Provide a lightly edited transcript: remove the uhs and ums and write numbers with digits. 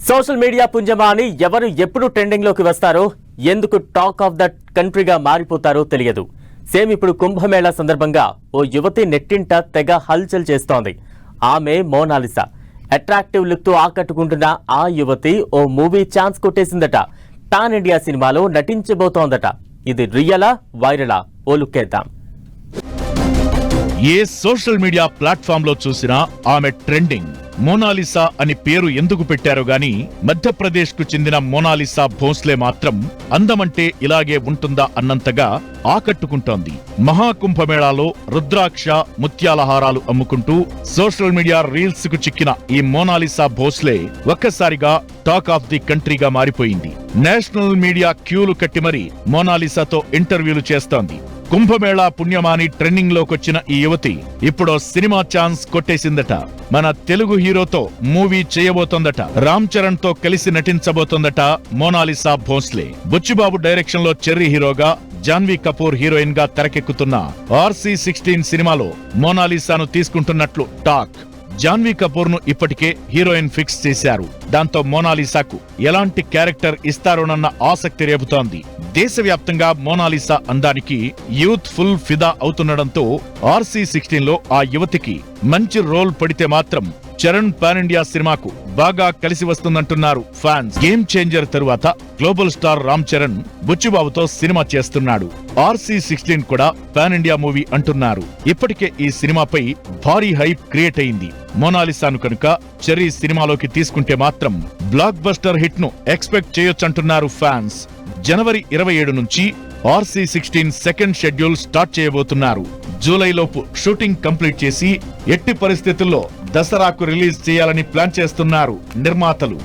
Social media పుంజమా అని ఎవరు ఎప్పుడు ట్రెండింగ్ లోకి వస్తారో, ఎందుకు టాక్ ఆఫ్ ద కంట్రీగా మారిపోతారో తెలియదు. సేమ్ ఇప్పుడు కుంభమేళా సందర్భంగా ఓ యువతి నెట్టింట తెగ హల్చల్ చేస్తోంది. ఆమె మోనాలిసా. అట్రాక్టివ్ లుక్ తో ఆకట్టుకుంటున్న ఆ యువతి ఓ మూవీ ఛాన్స్ కొట్టేసిందట. పాన్ ఇండియా సినిమాలో నటించబోతోందట. ఇది రియలా వైరలా? ఓ లుక్ వేద్దాం. ఏ సోషల్ మీడియా ప్లాట్ఫామ్ లో చూసినా ఆమె ట్రెండింగ్. మోనాలిసా అని పేరు ఎందుకు పెట్టారో గాని మధ్యప్రదేశ్ కు చెందిన మోనాలిసా భోస్లే మాత్రం అందమంటే ఇలాగే ఉంటుందా అన్నంతగా ఆకట్టుకుంటోంది. మహాకుంభమేళాలో రుద్రాక్ష, ముత్యాల హారాలు అమ్ముకుంటూ సోషల్ మీడియా రీల్స్ కు చిక్కిన ఈ మోనాలిసా భోస్లే ఒక్కసారిగా టాక్ ఆఫ్ ది కంట్రీగా మారిపోయింది. నేషనల్ మీడియా క్యూలు కట్టి మరీ మోనాలిసాతో ఇంటర్వ్యూలు చేస్తోంది. కుంభమేళా పుణ్యమాని ట్రెండింగ్ లోకొచ్చిన ఈ యువతి ఇప్పుడో సినిమా ఛాన్స్ కొట్టేసిందట. మన తెలుగు హీరోతో మూవీ చేయబోతోందట. రామ్ చరణ్ తో కలిసి నటించబోతోందట మోనాలిసా భోస్లే. బుచ్చిబాబు డైరెక్షన్ లో చెర్రీ హీరోగా, జాన్వీ కపూర్ హీరోయిన్ గా తెరకెక్కుతున్న RC16 సినిమాలో మోనాలిసాను తీసుకుంటున్నట్లు టాక్. జాన్వీ కపూర్ ను ఇప్పటికే హీరోయిన్ ఫిక్స్ చేశారు. దాంతో మోనాలిసాకు ఎలాంటి క్యారెక్టర్ ఇస్తారోనన్న ఆసక్తి రేపుతోంది. దేశవ్యాప్తంగా మోనాలిసా అందానికి యూత్ ఫుల్ ఫిదా అవుతుండడంతో RC16 లో ఆ యువతికి మంచి రోల్ పడితే మాత్రం చరణ్ పాన్ ఇండియా సినిమాకు బాగా కలిసి వస్తుందంటున్నారు ఫ్యాన్స్. గేమ్ చేంజర్ తరువాత గ్లోబల్ స్టార్ రామ్ చరణ్ బుచ్చిబాబుతో సినిమా చేస్తున్నాడు. RC16 కూడా పాన్ ఇండియా మూవీ అంటున్నారు. ఇప్పటికే ఈ సినిమాపై భారీ హైప్ క్రియేట్ అయింది. మోనాలిసాను కనుక చెర్రీ సినిమాలోకి తీసుకుంటే మాత్రం బ్లాక్ బస్టర్ హిట్ ను ఎక్స్పెక్ట్ చేయొచ్చంటున్నారు ఫ్యాన్స్. జనవరి 27 నుంచి RC16 సెకండ్ షెడ్యూల్ స్టార్ట్ చేయబోతున్నారు. జూలైలోపు షూటింగ్ కంప్లీట్ చేసి ఎట్టి పరిస్థితుల్లో దసరాకు రిలీజ్ చేయాలని ప్లాన్ చేస్తున్నారు నిర్మాతలు.